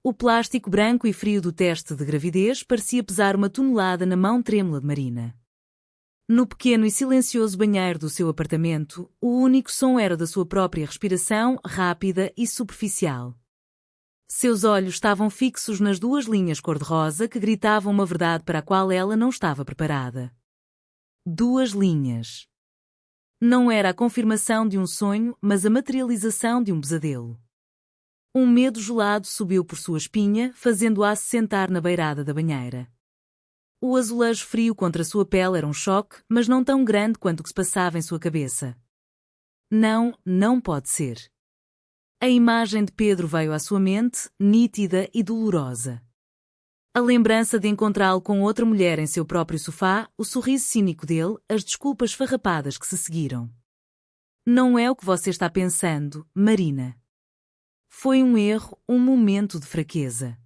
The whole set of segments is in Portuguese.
O plástico branco e frio do teste de gravidez parecia pesar uma tonelada na mão trêmula de Marina. No pequeno e silencioso banheiro do seu apartamento, o único som era da sua própria respiração, rápida e superficial. Seus olhos estavam fixos nas duas linhas cor-de-rosa que gritavam uma verdade para a qual ela não estava preparada. Duas linhas. Não era a confirmação de um sonho, mas a materialização de um pesadelo. Um medo gelado subiu por sua espinha, fazendo-a se sentar na beirada da banheira. O azulejo frio contra sua pele era um choque, mas não tão grande quanto o que se passava em sua cabeça. Não, não pode ser. A imagem de Pedro veio à sua mente, nítida e dolorosa. A lembrança de encontrá-lo com outra mulher em seu próprio sofá, o sorriso cínico dele, as desculpas farrapadas que se seguiram. Não é o que você está pensando, Marina. Foi um erro, um momento de fraqueza.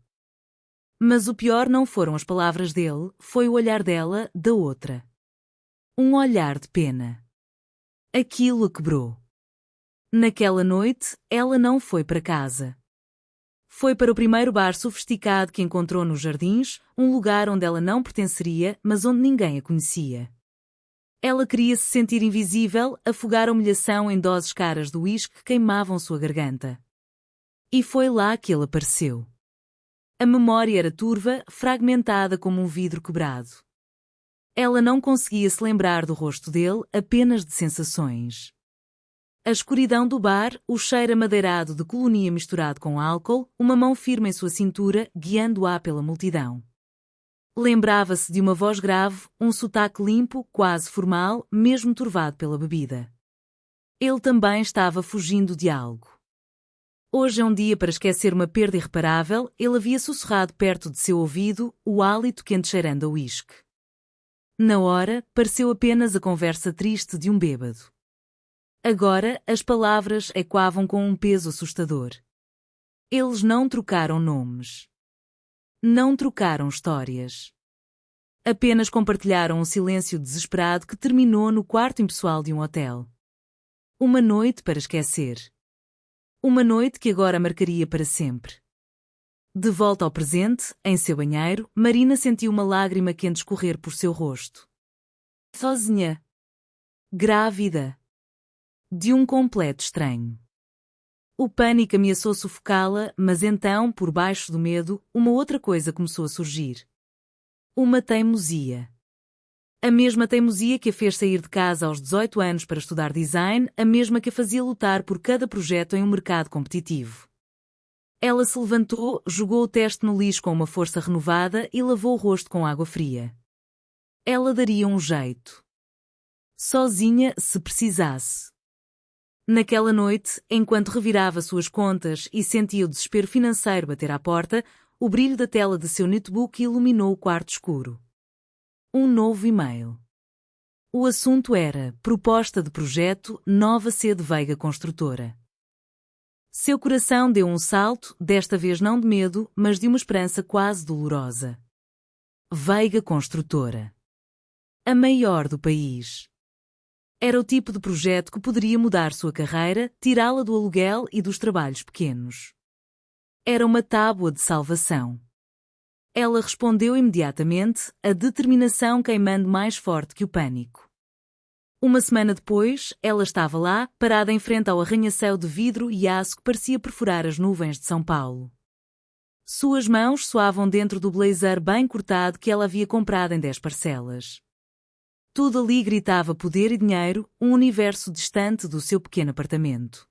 Mas o pior não foram as palavras dele, foi o olhar dela, da outra. Um olhar de pena. Aquilo a quebrou. Naquela noite, ela não foi para casa. Foi para o primeiro bar sofisticado que encontrou nos jardins, um lugar onde ela não pertenceria, mas onde ninguém a conhecia. Ela queria se sentir invisível, afogar a humilhação em doses caras do uísque que queimavam sua garganta. E foi lá que ele apareceu. A memória era turva, fragmentada como um vidro quebrado. Ela não conseguia se lembrar do rosto dele, apenas de sensações. A escuridão do bar, o cheiro amadeirado de colonia misturado com álcool, uma mão firme em sua cintura, guiando-a pela multidão. Lembrava-se de uma voz grave, um sotaque limpo, quase formal, mesmo turvado pela bebida. Ele também estava fugindo de algo. Hoje é um dia para esquecer uma perda irreparável, ele havia sussurrado perto de seu ouvido, o hálito quente cheirando a uísque. Na hora, pareceu apenas a conversa triste de um bêbado. Agora, as palavras ecoavam com um peso assustador. Eles não trocaram nomes. Não trocaram histórias. Apenas compartilharam um silêncio desesperado que terminou no quarto impessoal de um hotel. Uma noite para esquecer. Uma noite que agora marcaria para sempre. De volta ao presente, em seu banheiro, Marina sentiu uma lágrima quente escorrer por seu rosto. Sozinha. Grávida. De um completo estranho. O pânico ameaçou sufocá-la, mas então, por baixo do medo, uma outra coisa começou a surgir. Uma teimosia. A mesma teimosia que a fez sair de casa aos 18 anos para estudar design, a mesma que a fazia lutar por cada projeto em um mercado competitivo. Ela se levantou, jogou o teste no lixo com uma força renovada e lavou o rosto com água fria. Ela daria um jeito. Sozinha, se precisasse. Naquela noite, enquanto revirava suas contas e sentia o desespero financeiro bater à porta, o brilho da tela de seu notebook iluminou o quarto escuro. Um novo e-mail. O assunto era proposta de projeto Nova Sede Veiga Construtora. Seu coração deu um salto, desta vez não de medo, mas de uma esperança quase dolorosa. Veiga Construtora. A maior do país. Era o tipo de projeto que poderia mudar sua carreira, tirá-la do aluguel e dos trabalhos pequenos. Era uma tábua de salvação. Ela respondeu imediatamente, a determinação queimando mais forte que o pânico. Uma semana depois, ela estava lá, parada em frente ao arranha-céu de vidro e aço que parecia perfurar as nuvens de São Paulo. Suas mãos suavam dentro do blazer bem cortado que ela havia comprado em 10 parcelas. Tudo ali gritava poder e dinheiro, um universo distante do seu pequeno apartamento.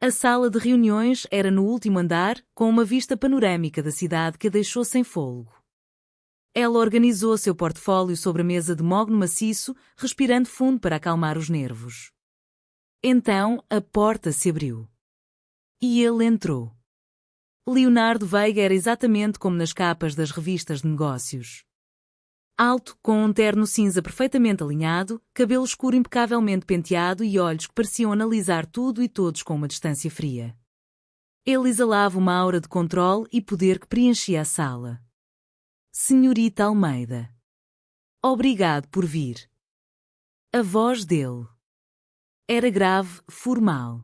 A sala de reuniões era no último andar, com uma vista panorâmica da cidade que a deixou sem fôlego. Ela organizou seu portfólio sobre a mesa de mogno maciço, respirando fundo para acalmar os nervos. Então, a porta se abriu. E ele entrou. Leonardo Veiga era exatamente como nas capas das revistas de negócios. Alto, com um terno cinza perfeitamente alinhado, cabelo escuro impecavelmente penteado e olhos que pareciam analisar tudo e todos com uma distância fria. Ele exalava uma aura de controle e poder que preenchia a sala. Senhorita Almeida. Obrigado por vir. A voz dele era grave, formal.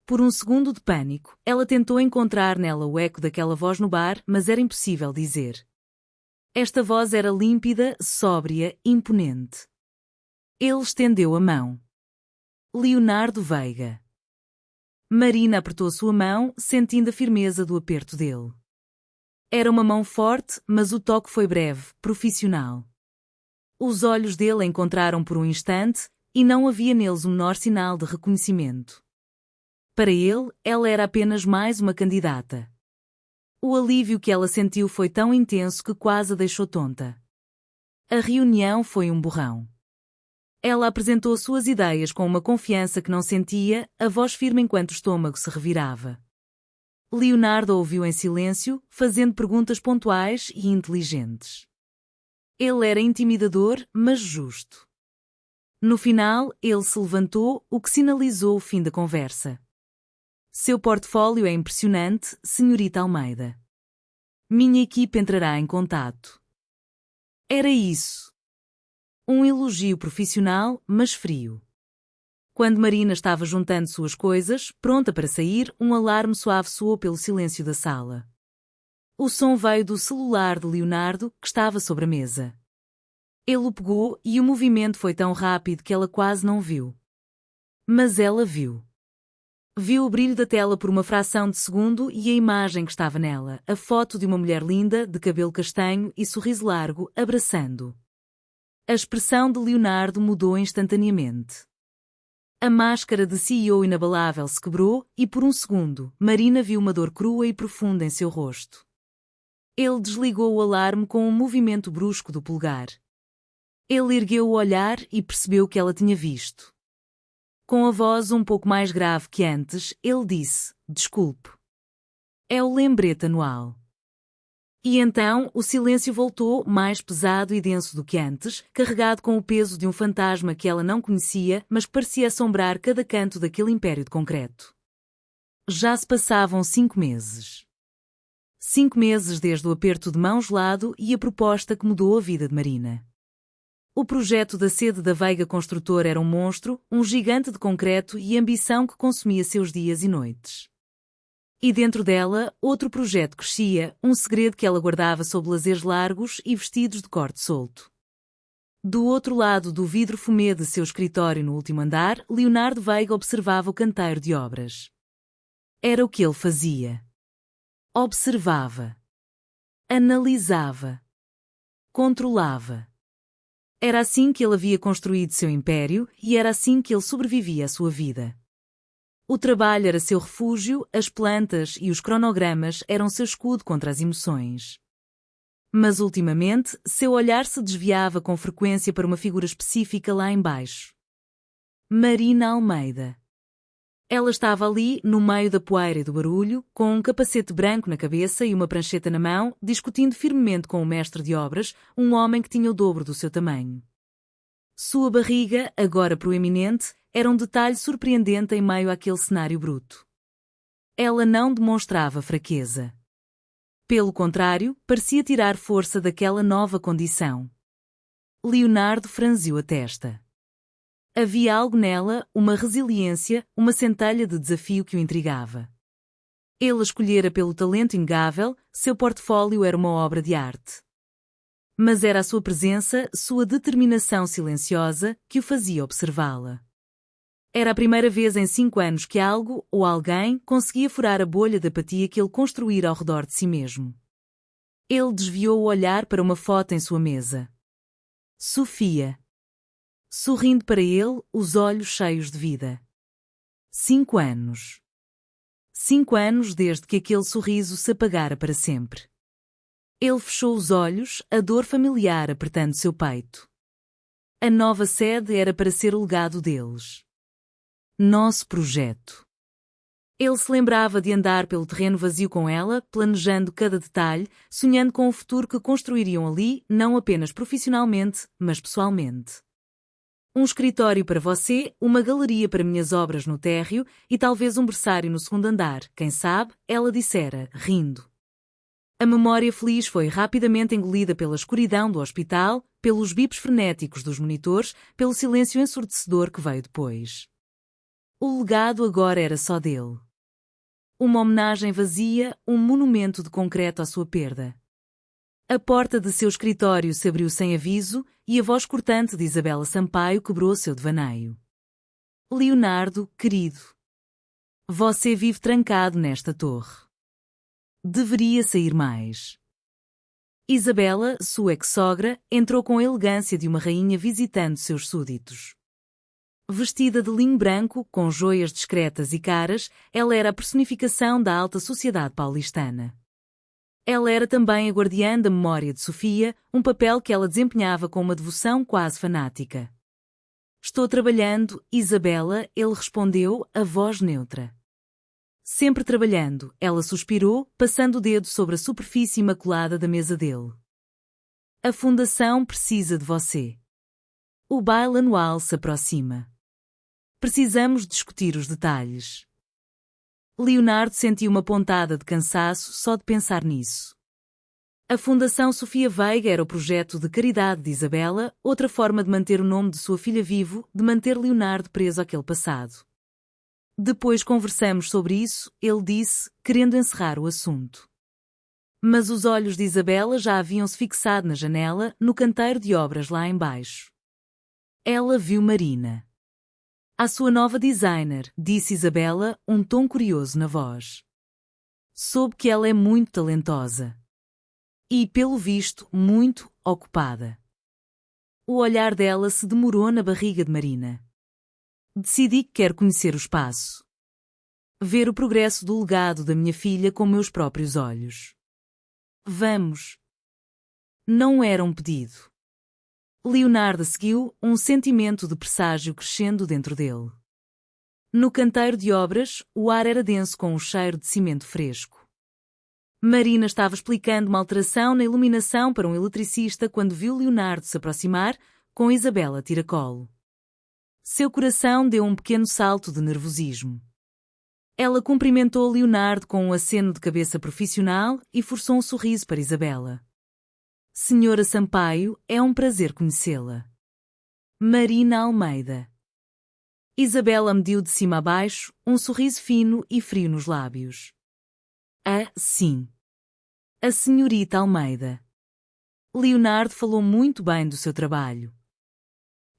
Por um segundo de pânico, ela tentou encontrar nela o eco daquela voz no bar, mas era impossível dizer. Esta voz era límpida, sóbria, imponente. Ele estendeu a mão. Leonardo Veiga. Marina apertou sua mão, sentindo a firmeza do aperto dele. Era uma mão forte, mas o toque foi breve, profissional. Os olhos dele a encontraram por um instante, e não havia neles o menor sinal de reconhecimento. Para ele, ela era apenas mais uma candidata. O alívio que ela sentiu foi tão intenso que quase a deixou tonta. A reunião foi um borrão. Ela apresentou suas ideias com uma confiança que não sentia, a voz firme enquanto o estômago se revirava. Leonardo ouviu em silêncio, fazendo perguntas pontuais e inteligentes. Ele era intimidador, mas justo. No final, ele se levantou, o que sinalizou o fim da conversa. Seu portfólio é impressionante, senhorita Almeida. Minha equipe entrará em contato. Era isso. Um elogio profissional, mas frio. Quando Marina estava juntando suas coisas, pronta para sair, um alarme suave soou pelo silêncio da sala. O som veio do celular de Leonardo, que estava sobre a mesa. Ele o pegou e o movimento foi tão rápido que ela quase não viu. Mas ela viu. Viu o brilho da tela por uma fração de segundo e a imagem que estava nela, a foto de uma mulher linda, de cabelo castanho e sorriso largo, abraçando. A expressão de Leonardo mudou instantaneamente. A máscara de CEO inabalável se quebrou e, por um segundo, Marina viu uma dor crua e profunda em seu rosto. Ele desligou o alarme com um movimento brusco do polegar. Ele ergueu o olhar e percebeu o que ela tinha visto. Com a voz um pouco mais grave que antes, ele disse: "Desculpe. É o lembrete anual." E então o silêncio voltou, mais pesado e denso do que antes, carregado com o peso de um fantasma que ela não conhecia, mas que parecia assombrar cada canto daquele império de concreto. Já se passavam 5 meses. 5 meses desde o aperto de mão gelado e a proposta que mudou a vida de Marina. O projeto da sede da Veiga Construtora era um monstro, um gigante de concreto e ambição que consumia seus dias e noites. E dentro dela, outro projeto crescia, um segredo que ela guardava sob lazeres largos e vestidos de corte solto. Do outro lado do vidro fumê de seu escritório no último andar, Leonardo Veiga observava o canteiro de obras. Era o que ele fazia. Observava. Analisava. Controlava. Era assim que ele havia construído seu império e era assim que ele sobrevivia à sua vida. O trabalho era seu refúgio, as plantas e os cronogramas eram seu escudo contra as emoções. Mas ultimamente, seu olhar se desviava com frequência para uma figura específica lá embaixo. Marina Almeida. Ela estava ali, no meio da poeira e do barulho, com um capacete branco na cabeça e uma prancheta na mão, discutindo firmemente com o mestre de obras, um homem que tinha o dobro do seu tamanho. Sua barriga, agora proeminente, era um detalhe surpreendente em meio àquele cenário bruto. Ela não demonstrava fraqueza. Pelo contrário, parecia tirar força daquela nova condição. Leonardo franziu a testa. Havia algo nela, uma resiliência, uma centelha de desafio que o intrigava. Ele a escolhera pelo talento inegável, seu portfólio era uma obra de arte. Mas era a sua presença, sua determinação silenciosa, que o fazia observá-la. Era a primeira vez em 5 anos que algo, ou alguém, conseguia furar a bolha de apatia que ele construíra ao redor de si mesmo. Ele desviou o olhar para uma foto em sua mesa. Sofia. Sorrindo para ele, os olhos cheios de vida. 5 anos. 5 anos desde que aquele sorriso se apagara para sempre. Ele fechou os olhos, a dor familiar apertando seu peito. A nova sede era para ser o legado deles. Nosso projeto. Ele se lembrava de andar pelo terreno vazio com ela, planejando cada detalhe, sonhando com o futuro que construiriam ali, não apenas profissionalmente, mas pessoalmente. Um escritório para você, uma galeria para minhas obras no térreo e talvez um berçário no segundo andar, quem sabe, ela dissera, rindo. A memória feliz foi rapidamente engolida pela escuridão do hospital, pelos bips frenéticos dos monitores, pelo silêncio ensurdecedor que veio depois. O legado agora era só dele. Uma homenagem vazia, um monumento de concreto à sua perda. A porta de seu escritório se abriu sem aviso e a voz cortante de Isabela Sampaio quebrou seu devaneio. Leonardo, querido. Você vive trancado nesta torre. Deveria sair mais. Isabela, sua ex-sogra, entrou com a elegância de uma rainha visitando seus súditos. Vestida de linho branco, com joias discretas e caras, ela era a personificação da alta sociedade paulistana. Ela era também a guardiã da memória de Sofia, um papel que ela desempenhava com uma devoção quase fanática. Estou trabalhando, Isabela, ele respondeu, a voz neutra. Sempre trabalhando, ela suspirou, passando o dedo sobre a superfície imaculada da mesa dele. A fundação precisa de você. O baile anual se aproxima. Precisamos discutir os detalhes. Leonardo sentiu uma pontada de cansaço só de pensar nisso. A Fundação Sofia Veiga era o projeto de caridade de Isabela, outra forma de manter o nome de sua filha vivo, de manter Leonardo preso àquele passado. Depois conversamos sobre isso, ele disse, querendo encerrar o assunto. Mas os olhos de Isabela já haviam-se fixado na janela, no canteiro de obras lá embaixo. Ela viu Marina. A sua nova designer, disse Isabela, um tom curioso na voz. Soube que ela é muito talentosa. E, pelo visto, muito ocupada. O olhar dela se demorou na barriga de Marina. Decidi que quero conhecer o espaço. Ver o progresso do legado da minha filha com meus próprios olhos. Vamos. Não era um pedido. Leonardo seguiu, um sentimento de presságio crescendo dentro dele. No canteiro de obras, o ar era denso com um cheiro de cimento fresco. Marina estava explicando uma alteração na iluminação para um eletricista quando viu Leonardo se aproximar, com Isabela a tiracolo. Seu coração deu um pequeno salto de nervosismo. Ela cumprimentou Leonardo com um aceno de cabeça profissional e forçou um sorriso para Isabela. Senhora Sampaio, é um prazer conhecê-la. Marina Almeida. Isabela mediu de cima a baixo, um sorriso fino e frio nos lábios. Ah, sim. A senhorita Almeida. Leonardo falou muito bem do seu trabalho.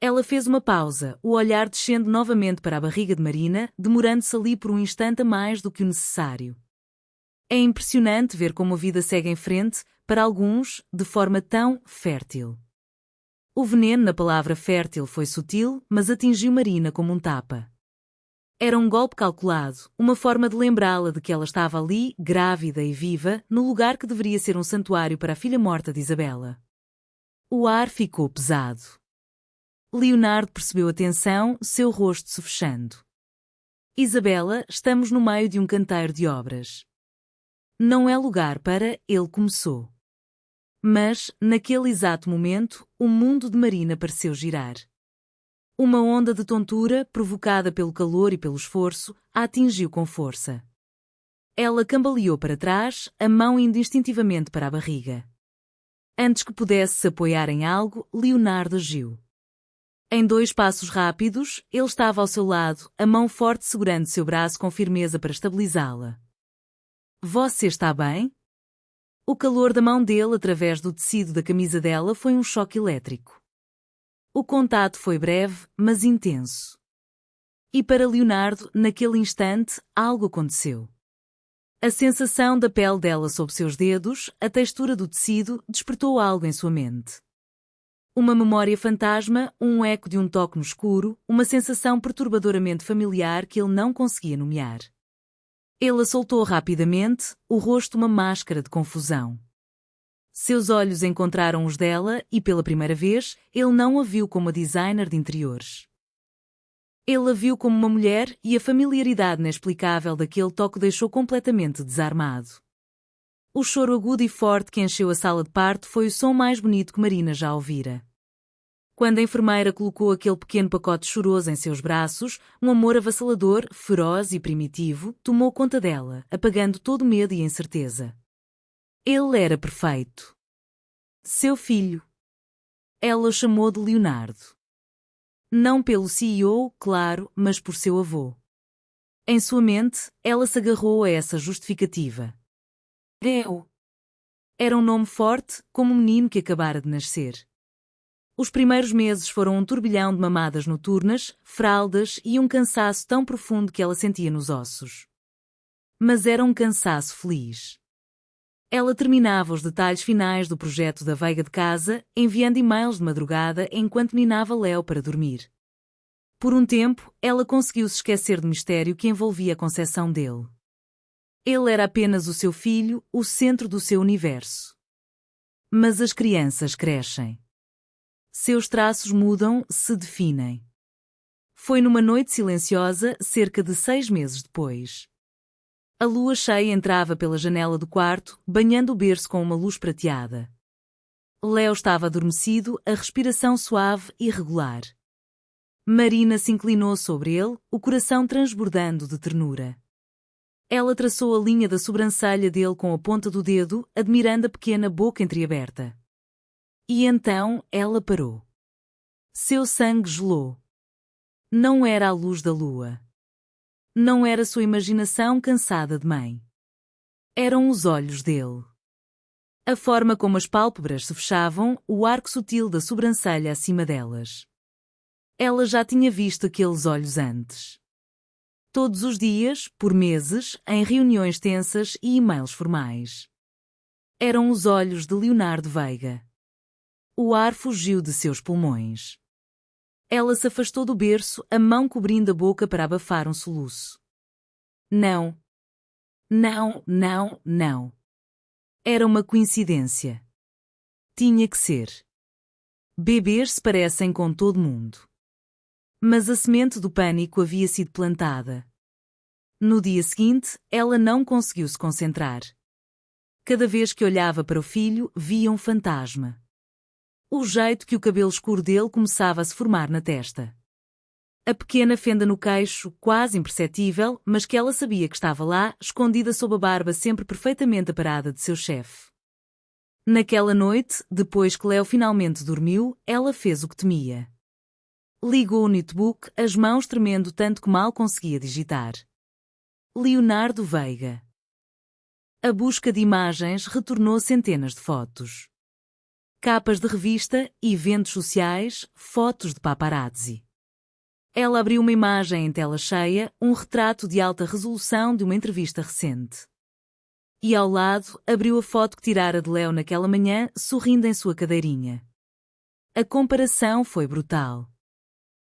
Ela fez uma pausa, o olhar descendo novamente para a barriga de Marina, demorando-se ali por um instante a mais do que o necessário. É impressionante ver como a vida segue em frente, para alguns, de forma tão fértil. O veneno na palavra fértil foi sutil, mas atingiu Marina como um tapa. Era um golpe calculado, uma forma de lembrá-la de que ela estava ali, grávida e viva, no lugar que deveria ser um santuário para a filha morta de Isabela. O ar ficou pesado. Leonardo percebeu a tensão, seu rosto se fechando. Isabela, estamos no meio de um canteiro de obras. Não é lugar para, ele começou. Mas, naquele exato momento, o mundo de Marina pareceu girar. Uma onda de tontura, provocada pelo calor e pelo esforço, a atingiu com força. Ela cambaleou para trás, a mão indo instintivamente para a barriga. Antes que pudesse se apoiar em algo, Leonardo agiu. Em 2 passos rápidos, ele estava ao seu lado, a mão forte segurando seu braço com firmeza para estabilizá-la. Você está bem? O calor da mão dele através do tecido da camisa dela foi um choque elétrico. O contato foi breve, mas intenso. E para Leonardo, naquele instante, algo aconteceu. A sensação da pele dela sob seus dedos, a textura do tecido, despertou algo em sua mente. Uma memória fantasma, um eco de um toque no escuro, uma sensação perturbadoramente familiar que ele não conseguia nomear. Ele a soltou rapidamente, o rosto uma máscara de confusão. Seus olhos encontraram os dela e, pela primeira vez, ele não a viu como a designer de interiores. Ele a viu como uma mulher e a familiaridade inexplicável daquele toque o deixou completamente desarmado. O choro agudo e forte que encheu a sala de parto foi o som mais bonito que Marina já ouvira. Quando a enfermeira colocou aquele pequeno pacote choroso em seus braços, um amor avassalador, feroz e primitivo, tomou conta dela, apagando todo o medo e a incerteza. Ele era perfeito. Seu filho. Ela o chamou de Leonardo. Não pelo CEO, claro, mas por seu avô. Em sua mente, ela se agarrou a essa justificativa. Léo era um nome forte, como um menino que acabara de nascer. Os primeiros meses foram um turbilhão de mamadas noturnas, fraldas e um cansaço tão profundo que ela sentia nos ossos. Mas era um cansaço feliz. Ela terminava os detalhes finais do projeto da Veiga de casa, enviando e-mails de madrugada enquanto ninava Léo para dormir. Por um tempo, ela conseguiu se esquecer do mistério que envolvia a concepção dele. Ele era apenas o seu filho, o centro do seu universo. Mas as crianças crescem. Seus traços mudam, se definem. Foi numa noite silenciosa, cerca de 6 meses depois. A lua cheia entrava pela janela do quarto, banhando o berço com uma luz prateada. Léo estava adormecido, a respiração suave e regular. Marina se inclinou sobre ele, o coração transbordando de ternura. Ela traçou a linha da sobrancelha dele com a ponta do dedo, admirando a pequena boca entreaberta. E então ela parou. Seu sangue gelou. Não era a luz da lua. Não era sua imaginação cansada de mãe. Eram os olhos dele. A forma como as pálpebras se fechavam, o arco sutil da sobrancelha acima delas. Ela já tinha visto aqueles olhos antes. Todos os dias, por meses, em reuniões tensas e e-mails formais. Eram os olhos de Leonardo Veiga. O ar fugiu de seus pulmões. Ela se afastou do berço, a mão cobrindo a boca para abafar um soluço. Não. Não, não, não. Era uma coincidência. Tinha que ser. Bebês se parecem com todo mundo. Mas a semente do pânico havia sido plantada. No dia seguinte, ela não conseguiu se concentrar. Cada vez que olhava para o filho, via um fantasma. O jeito que o cabelo escuro dele começava a se formar na testa. A pequena fenda no queixo, quase imperceptível, mas que ela sabia que estava lá, escondida sob a barba sempre perfeitamente aparada de seu chefe. Naquela noite, depois que Léo finalmente dormiu, ela fez o que temia. Ligou o notebook, as mãos tremendo tanto que mal conseguia digitar. Leonardo Veiga. A busca de imagens retornou centenas de fotos. Capas de revista, eventos sociais, fotos de paparazzi. Ela abriu uma imagem em tela cheia, um retrato de alta resolução de uma entrevista recente. E ao lado, abriu a foto que tirara de Léo naquela manhã, sorrindo em sua cadeirinha. A comparação foi brutal.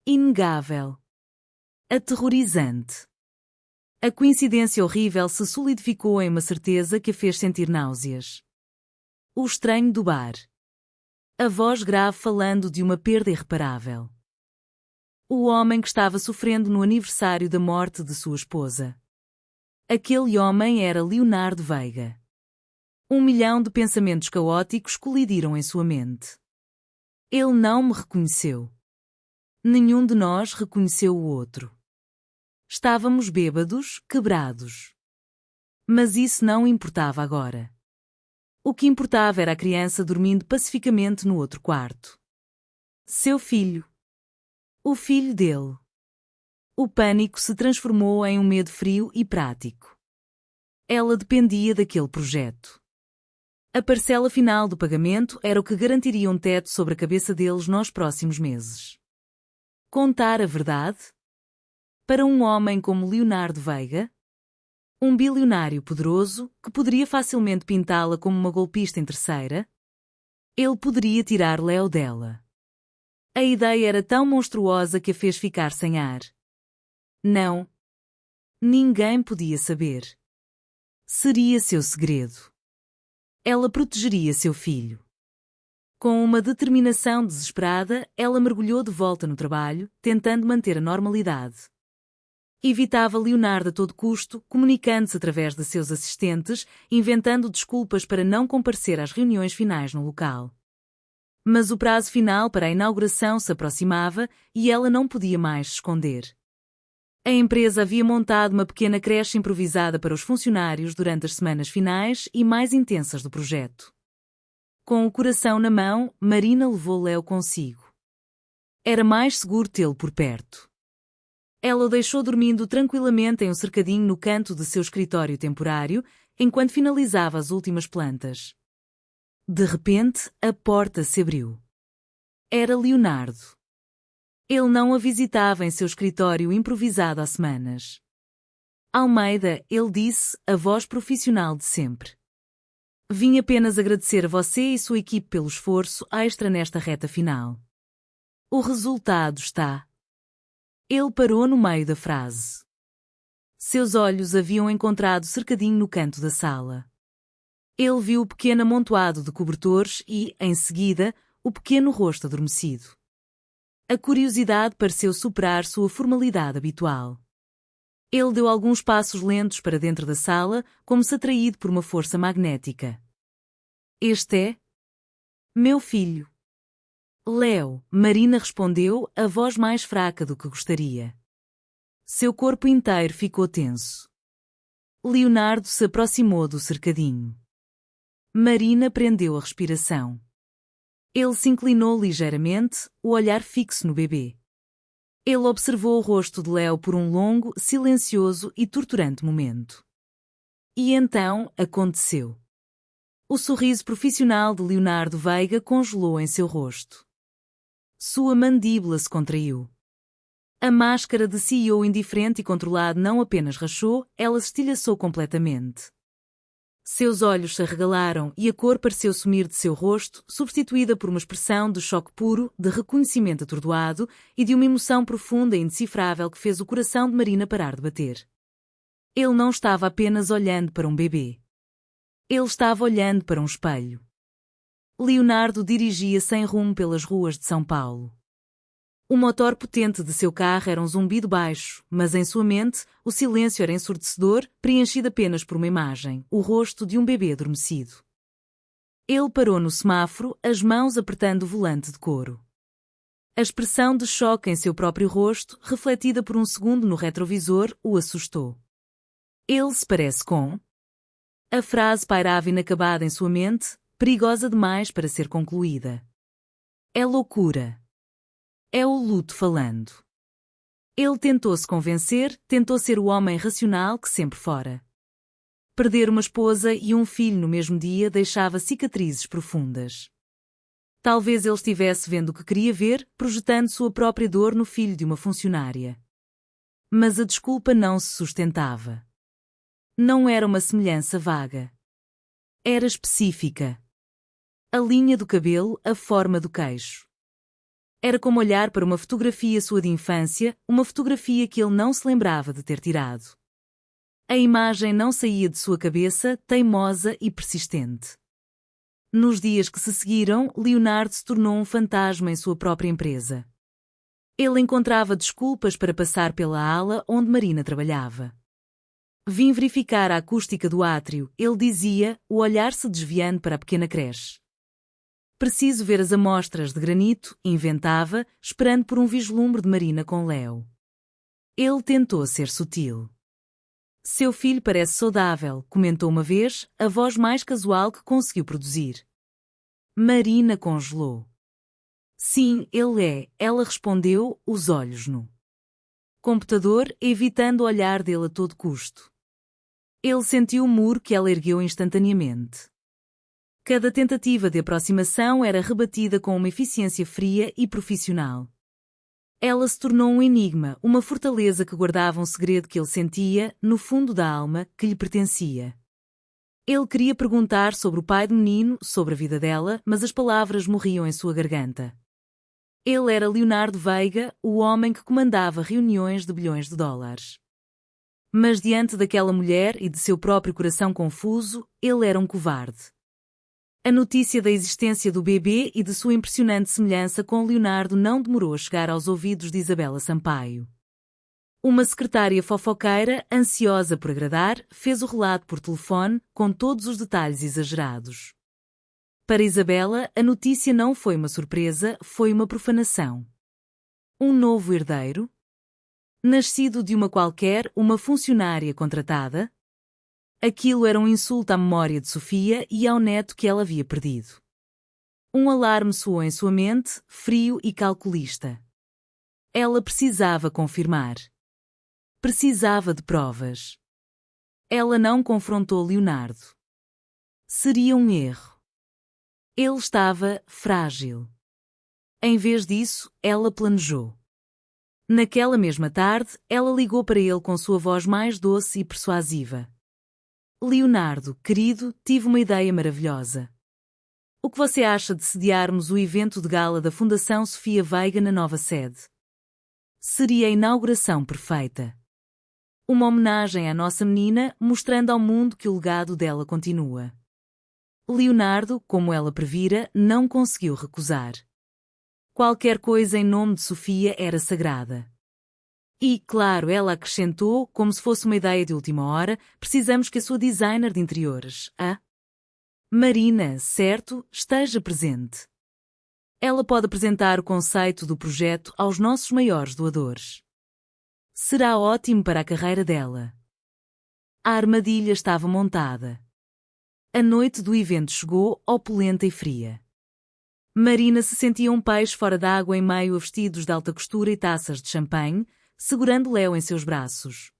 Inegável. Aterrorizante. A coincidência horrível se solidificou em uma certeza que a fez sentir náuseas. O estranho do bar. A voz grave falando de uma perda irreparável. O homem que estava sofrendo no aniversário da morte de sua esposa. Aquele homem era Leonardo Veiga. 1 milhão de pensamentos caóticos colidiram em sua mente. Ele não me reconheceu. Nenhum de nós reconheceu o outro. Estávamos bêbados, quebrados. Mas isso não importava agora. O que importava era a criança dormindo pacificamente no outro quarto. Seu filho. O filho dele. O pânico se transformou em um medo frio e prático. Ela dependia daquele projeto. A parcela final do pagamento era o que garantiria um teto sobre a cabeça deles nos próximos meses. Contar a verdade? Para um homem como Leonardo Veiga? Um bilionário poderoso, que poderia facilmente pintá-la como uma golpista interesseira? Ele poderia tirar Léo dela. A ideia era tão monstruosa que a fez ficar sem ar. Não. Ninguém podia saber. Seria seu segredo. Ela protegeria seu filho. Com uma determinação desesperada, ela mergulhou de volta no trabalho, tentando manter a normalidade. Evitava Leonardo a todo custo, comunicando-se através de seus assistentes, inventando desculpas para não comparecer às reuniões finais no local. Mas o prazo final para a inauguração se aproximava e ela não podia mais se esconder. A empresa havia montado uma pequena creche improvisada para os funcionários durante as semanas finais e mais intensas do projeto. Com o coração na mão, Marina levou Léo consigo. Era mais seguro tê-lo por perto. Ela o deixou dormindo tranquilamente em um cercadinho no canto de seu escritório temporário, enquanto finalizava as últimas plantas. De repente, a porta se abriu. Era Leonardo. Ele não a visitava em seu escritório improvisado há semanas. Almeida, ele disse, a voz profissional de sempre. Vim apenas agradecer a você e sua equipe pelo esforço extra nesta reta final. O resultado está. Ele parou no meio da frase. Seus olhos haviam encontrado cercadinho no canto da sala. Ele viu o pequeno amontoado de cobertores e, em seguida, o pequeno rosto adormecido. A curiosidade pareceu superar sua formalidade habitual. Ele deu alguns passos lentos para dentro da sala, como se atraído por uma força magnética. Este é... meu filho. Léo, Marina respondeu, a voz mais fraca do que gostaria. Seu corpo inteiro ficou tenso. Leonardo se aproximou do cercadinho. Marina prendeu a respiração. Ele se inclinou ligeiramente, o olhar fixo no bebê. Ele observou o rosto de Léo por um longo, silencioso e torturante momento. E então, aconteceu. O sorriso profissional de Leonardo Veiga congelou em seu rosto. Sua mandíbula se contraiu. A máscara de CEO indiferente e controlado não apenas rachou, ela se estilhaçou completamente. Seus olhos se arregalaram e a cor pareceu sumir de seu rosto, substituída por uma expressão de choque puro, de reconhecimento atordoado e de uma emoção profunda e indecifrável que fez o coração de Marina parar de bater. Ele não estava apenas olhando para um bebê. Ele estava olhando para um espelho. Leonardo dirigia sem rumo pelas ruas de São Paulo. O motor potente de seu carro era um zumbido baixo, mas em sua mente, o silêncio era ensurdecedor, preenchido apenas por uma imagem, o rosto de um bebê adormecido. Ele parou no semáforo, as mãos apertando o volante de couro. A expressão de choque em seu próprio rosto, refletida por um segundo no retrovisor, o assustou. Ele se parece com... A frase pairava inacabada em sua mente, perigosa demais para ser concluída. É loucura. É o luto falando. Ele tentou se convencer, tentou ser o homem racional que sempre fora. Perder uma esposa e um filho no mesmo dia deixava cicatrizes profundas. Talvez ele estivesse vendo o que queria ver, projetando sua própria dor no filho de uma funcionária. Mas a desculpa não se sustentava. Não era uma semelhança vaga. Era específica. A linha do cabelo, a forma do queixo. Era como olhar para uma fotografia sua de infância, uma fotografia que ele não se lembrava de ter tirado. A imagem não saía de sua cabeça, teimosa e persistente. Nos dias que se seguiram, Leonardo se tornou um fantasma em sua própria empresa. Ele encontrava desculpas para passar pela ala onde Marina trabalhava. Vim verificar a acústica do átrio, ele dizia, o olhar se desviando para a pequena creche. Preciso ver as amostras de granito, inventava, esperando por um vislumbre de Marina com Léo. Ele tentou ser sutil. Seu filho parece saudável, comentou uma vez, a voz mais casual que conseguiu produzir. Marina congelou. Sim, ele é, ela respondeu, os olhos no computador, evitando o olhar dele a todo custo. Ele sentiu o muro que ela ergueu instantaneamente. Cada tentativa de aproximação era rebatida com uma eficiência fria e profissional. Ela se tornou um enigma, uma fortaleza que guardava um segredo que ele sentia, no fundo da alma, que lhe pertencia. Ele queria perguntar sobre o pai do menino, sobre a vida dela, mas as palavras morriam em sua garganta. Ele era Leonardo Veiga, o homem que comandava reuniões de bilhões de dólares. Mas diante daquela mulher e de seu próprio coração confuso, ele era um covarde. A notícia da existência do bebê e de sua impressionante semelhança com Leonardo não demorou a chegar aos ouvidos de Isabela Sampaio. Uma secretária fofoqueira, ansiosa por agradar, fez o relato por telefone, com todos os detalhes exagerados. Para Isabela, a notícia não foi uma surpresa, foi uma profanação. Um novo herdeiro? Nascido de uma qualquer, uma funcionária contratada? Aquilo era um insulto à memória de Sofia e ao neto que ela havia perdido. Um alarme soou em sua mente, frio e calculista. Ela precisava confirmar. Precisava de provas. Ela não confrontou Leonardo. Seria um erro. Ele estava frágil. Em vez disso, ela planejou. Naquela mesma tarde, ela ligou para ele com sua voz mais doce e persuasiva. Leonardo, querido, tive uma ideia maravilhosa. O que você acha de sediarmos o evento de gala da Fundação Sofia Veiga na nova sede? Seria a inauguração perfeita. Uma homenagem à nossa menina, mostrando ao mundo que o legado dela continua. Leonardo, como ela previra, não conseguiu recusar. Qualquer coisa em nome de Sofia era sagrada. E, claro, ela acrescentou, como se fosse uma ideia de última hora, precisamos que a sua designer de interiores, a Marina, certo, esteja presente. Ela pode apresentar o conceito do projeto aos nossos maiores doadores. Será ótimo para a carreira dela. A armadilha estava montada. A noite do evento chegou, opulenta e fria. Marina se sentia um peixe fora d'água em meio a vestidos de alta costura e taças de champanhe, segurando Léo em seus braços.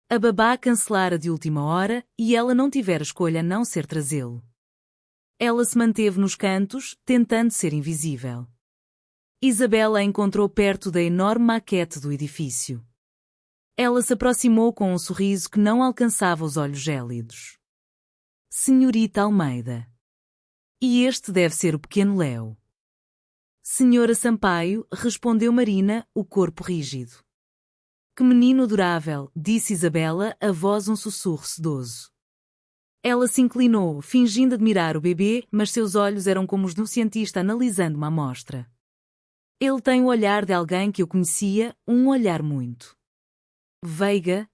A babá cancelara de última hora e ela não tivera escolha a não ser trazê-lo. Ela se manteve nos cantos, tentando ser invisível. Isabela a encontrou perto da enorme maquete do edifício. Ela se aproximou com um sorriso que não alcançava os olhos gélidos. Senhorita Almeida. E este deve ser o pequeno Léo. Senhora Sampaio, respondeu Marina, o corpo rígido. Que menino adorável, disse Isabela, a voz um sussurro sedoso. Ela se inclinou, fingindo admirar o bebê, mas seus olhos eram como os de um cientista analisando uma amostra. Ele tem o olhar de alguém que eu conhecia, um olhar muito. Veiga.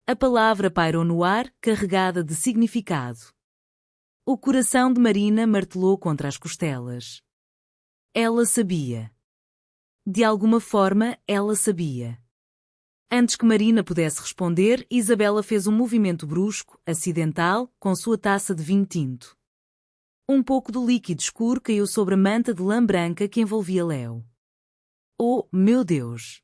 A palavra pairou no ar, carregada de significado. O coração de Marina martelou contra as costelas. Ela sabia. De alguma forma, ela sabia. Antes que Marina pudesse responder, Isabela fez um movimento brusco, acidental, com sua taça de vinho tinto. Um pouco do líquido escuro caiu sobre a manta de lã branca que envolvia Léo. Oh, meu Deus!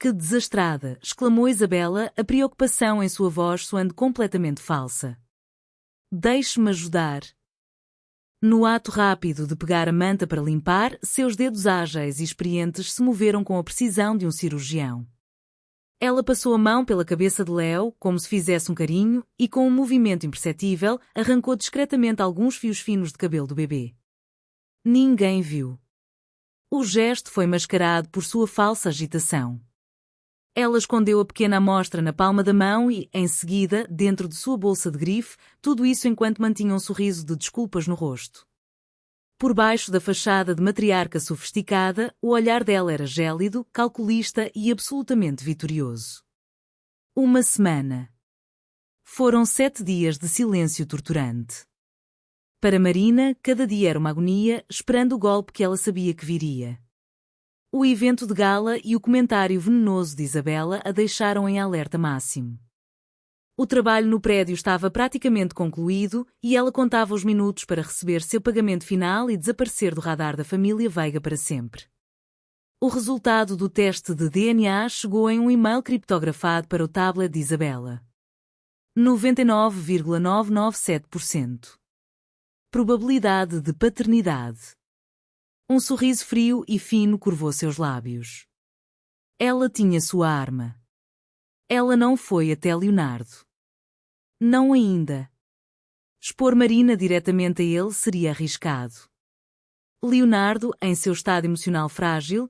Que desastrada! Exclamou Isabela, a preocupação em sua voz soando completamente falsa. Deixe-me ajudar. No ato rápido de pegar a manta para limpar, seus dedos ágeis e experientes se moveram com a precisão de um cirurgião. Ela passou a mão pela cabeça de Léo, como se fizesse um carinho, e com um movimento imperceptível, arrancou discretamente alguns fios finos de cabelo do bebê. Ninguém viu. O gesto foi mascarado por sua falsa agitação. Ela escondeu a pequena amostra na palma da mão e, em seguida, dentro de sua bolsa de grife, tudo isso enquanto mantinha um sorriso de desculpas no rosto. Por baixo da fachada de matriarca sofisticada, o olhar dela era gélido, calculista e absolutamente vitorioso. Uma semana. Foram 7 dias de silêncio torturante. Para Marina, cada dia era uma agonia, esperando o golpe que ela sabia que viria. O evento de gala e o comentário venenoso de Isabela a deixaram em alerta máximo. O trabalho no prédio estava praticamente concluído e ela contava os minutos para receber seu pagamento final e desaparecer do radar da família Veiga para sempre. O resultado do teste de DNA chegou em um e-mail criptografado para o tablet de Isabela. 99,997%. Probabilidade de paternidade. Um sorriso frio e fino curvou seus lábios. Ela tinha sua arma. Ela não foi até Leonardo. Não ainda. Expor Marina diretamente a ele seria arriscado. Leonardo, em seu estado emocional frágil,